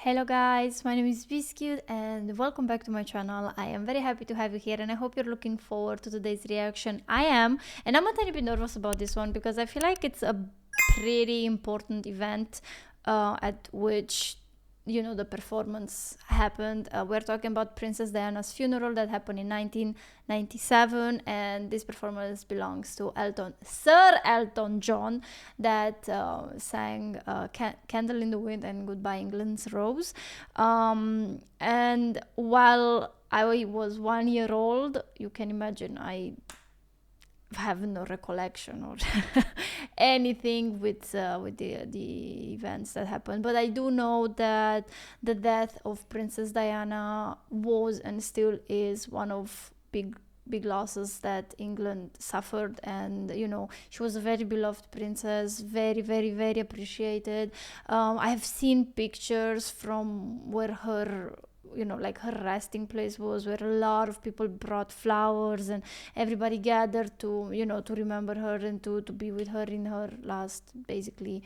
Hello guys, my name is Bisscute and welcome back to my channel. I am very happy to have you here and I hope you're looking forward to today's reaction. I am, and I'm a tiny bit nervous about this one because I feel like it's a pretty important event at which the performance happened. We're talking about Princess Diana's funeral that happened in 1997, and this performance belongs to Sir Elton John, that sang Candle in the Wind and Goodbye England's Rose. And while I was 1 year old, you can imagine I have no recollection or anything with the events that happened, but I do know that the death of Princess Diana was and still is one of big losses that England suffered. And she was a very beloved princess, very, very, very appreciated. I have seen pictures from where her like her resting place was, where a lot of people brought flowers and everybody gathered to to remember her and to be with her in her last basically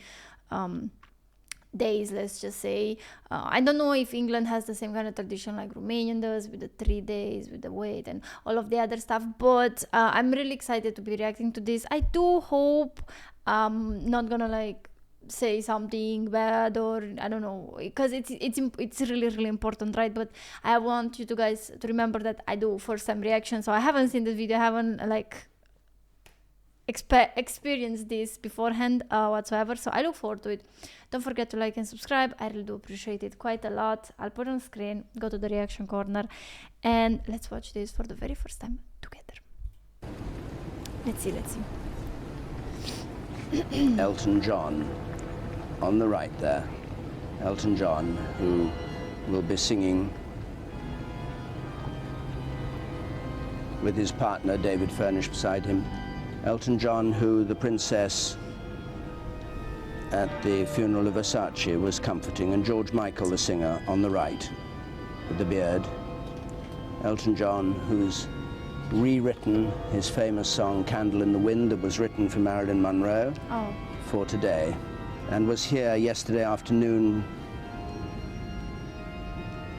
days, let's just say. I don't know if England has the same kind of tradition like Romanian does, with the 3 days, with the wait and all of the other stuff, but I'm really excited to be reacting to this. I do hope not gonna say something bad, or I don't know, because it's really, really important, right? But I want you guys to remember that I do first time reaction, so I haven't seen the video, I haven't experienced this beforehand whatsoever, so I look forward to it. Don't forget to like and subscribe, I really do appreciate it quite a lot. I'll put on screen, go to the reaction corner, and let's watch this for the very first time together. Let's see. Elton John on the right there. Elton John, who will be singing with his partner David Furnish beside him. Elton John, who the princess at the funeral of Versace was comforting, and George Michael, the singer, on the right with the beard. Elton John, who's rewritten his famous song Candle in the Wind, that was written for Marilyn Monroe for today, and was here yesterday afternoon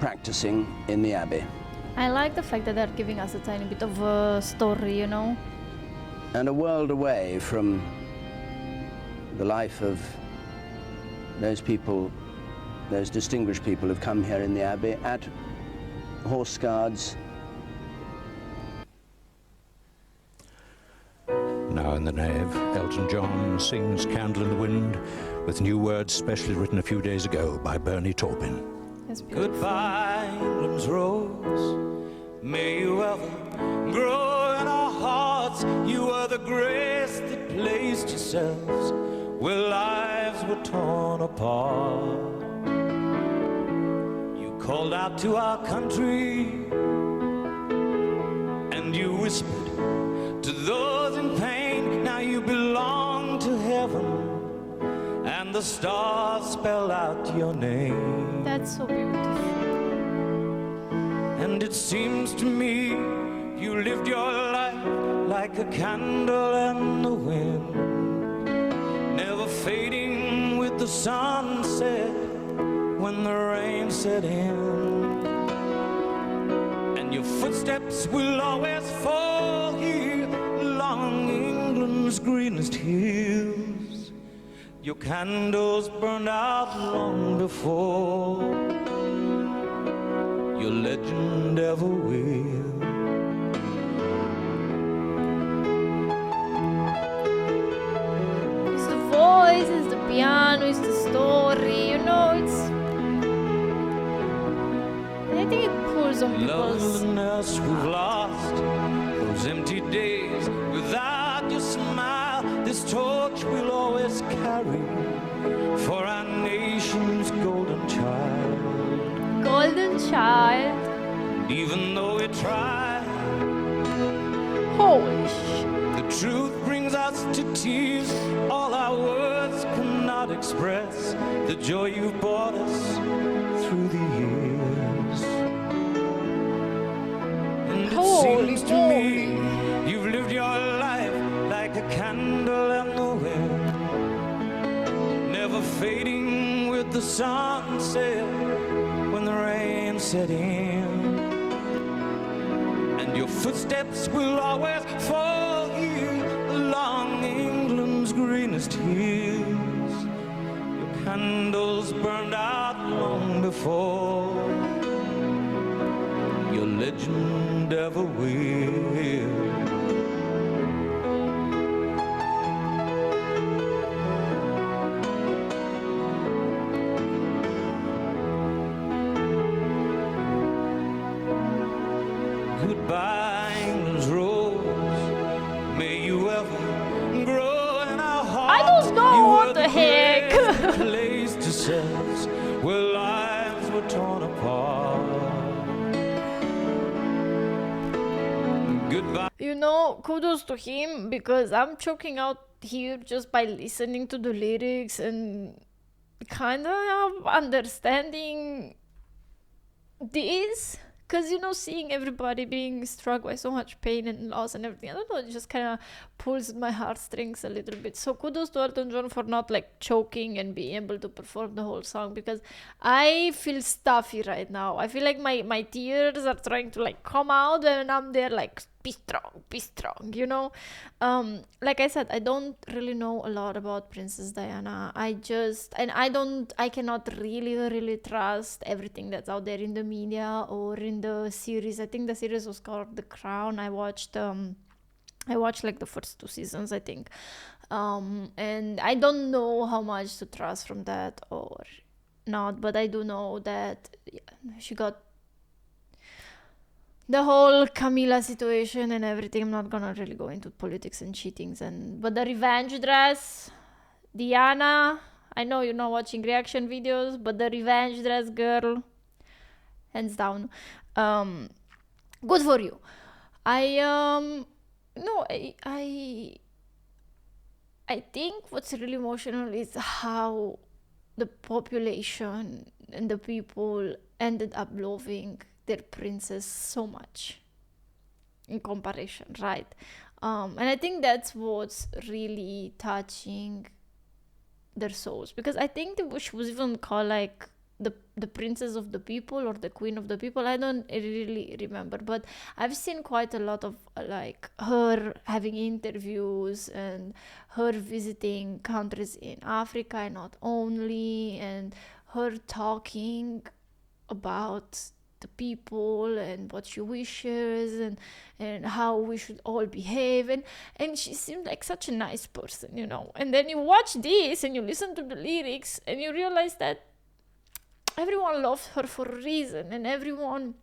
practicing in the Abbey. I like the fact that they're giving us a tiny bit of a story, And a world away from the life of those people, those distinguished people who've come here in the Abbey at Horse Guards. Now in the nave, Elton John sings Candle in the Wind with new words specially written a few days ago by Bernie Taupin. Goodbye, England's rose, may you ever grow in our hearts. You are the grace that placed yourselves where lives were torn apart. You called out to our country and you whispered to those in pain, now you belong to heaven, and the stars spell out your name. That's so beautiful. And it seems to me you lived your life like a candle in the wind, never fading with the sunset when the rain set in. And your footsteps will always fall here along England's greenest hills. Your candles burned out long before your legend ever will. It's the voice, it's the piano, it's the story, it's... I think it pulls on people's... Loneliness we've lost, those empty days without your smile. This torch we'll always carry for our nation's golden child. Golden child. Even though we try, Holy shit. the truth brings us to tears. All our words cannot express the joy you've brought us through the years. And it seems to me you've lived your life like a candle in the wind, never fading with the sunset set in, and your footsteps will always fall here along England's greenest hills. Your candles burned out long before your legend ever will. Goodbye, England's rose. May you ever grow in our hearts. I don't know You what were the heck. greatest place to set where lives were torn apart. Goodbye. You know, kudos to him, because I'm choking out here just by listening to the lyrics and kind of understanding this. Because, you know, seeing everybody being struck by so much pain and loss and everything, I don't know, it just kind of pulls at my heartstrings a little bit. So kudos to Elton John for not like choking and being able to perform the whole song, because I feel stuffy right now. I feel like my tears are trying to like come out, and I'm there like, be strong, you know? Like I said, I don't really know a lot about Princess Diana. I cannot really trust everything that's out there in the media or in the series. I think the series was called The Crown. I watched like the first 2 seasons, I think. And I don't know how much to trust from that or not, but I do know that she got the whole Camilla situation and everything. I'm not gonna really go into politics and cheatings, but the revenge dress, Diana, I know you're not watching reaction videos, but the revenge dress, girl, hands down, good for you. I think what's really emotional is how the population and the people ended up loving their princess so much in comparison, right? And I think that's what's really touching their souls, because I think she was even called like the princess of the people or the queen of the people. I don't really remember, but I've seen quite a lot of like her having interviews and her visiting countries in Africa and not only, and her talking about the people and what she wishes and how we should all behave, and she seemed like such a nice person, you know. And then you watch this and you listen to the lyrics and you realize that everyone loves her for a reason and everyone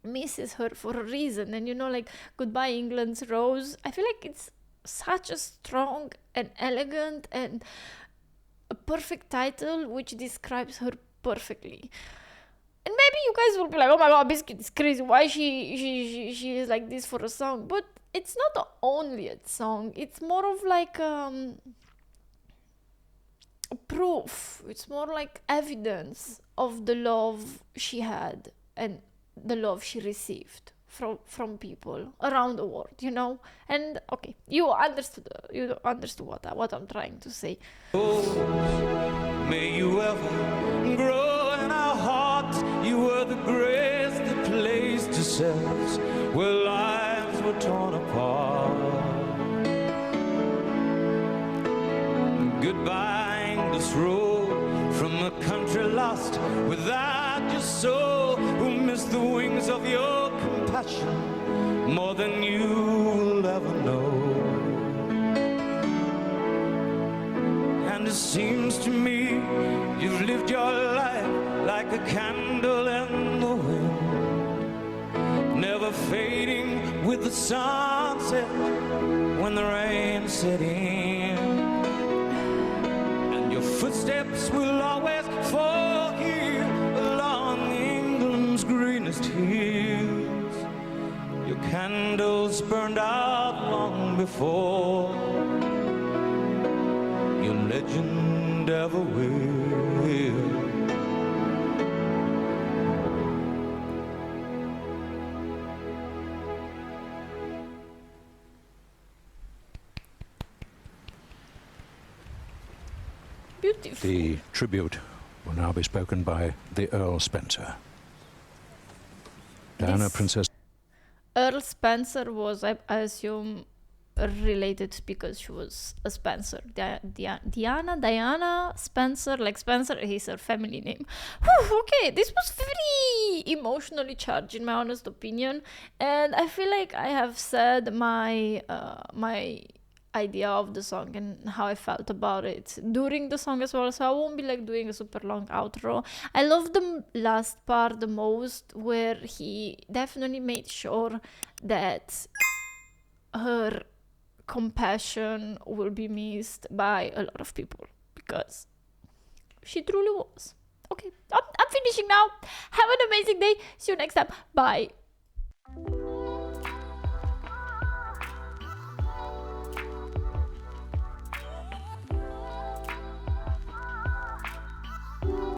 misses her for a reason. And you know, like Goodbye England's Rose, I feel like it's such a strong and elegant and a perfect title which describes her perfectly. And maybe you guys will be like, oh my god, Bisscute is crazy, why she is like this for a song? But it's not only a song, it's more of like a proof, it's more like evidence of the love she had and the love she received from people around the world, you know. And okay, you understood what I'm trying to say. May you ever grow in our hearts. You were the grace that placed yourselves where lives were torn apart. Goodbye, English road, from a country lost without your soul, who missed the wings of your compassion more than you will ever know. And it seems to me you've lived your life like a candle in the wind, never fading with the sunset when the rain set in. And your footsteps will always fall here along England's greenest hills. Your candles burned out long before your legend ever will. Beautiful. The tribute will now be spoken by the Earl Spencer. Diana, This Princess. Earl Spencer was, I assume, related because she was a Spencer. Diana Spencer, like Spencer is her family name. Whew, okay, this was very emotionally charged in my honest opinion, and I feel like I have said my idea of the song and how I felt about it during the song as well, so I won't be like doing a super long outro. I love the last part the most, where he definitely made sure that her compassion will be missed by a lot of people, because she truly was. Okay, I'm finishing now. Have an amazing day. See you next time. Bye.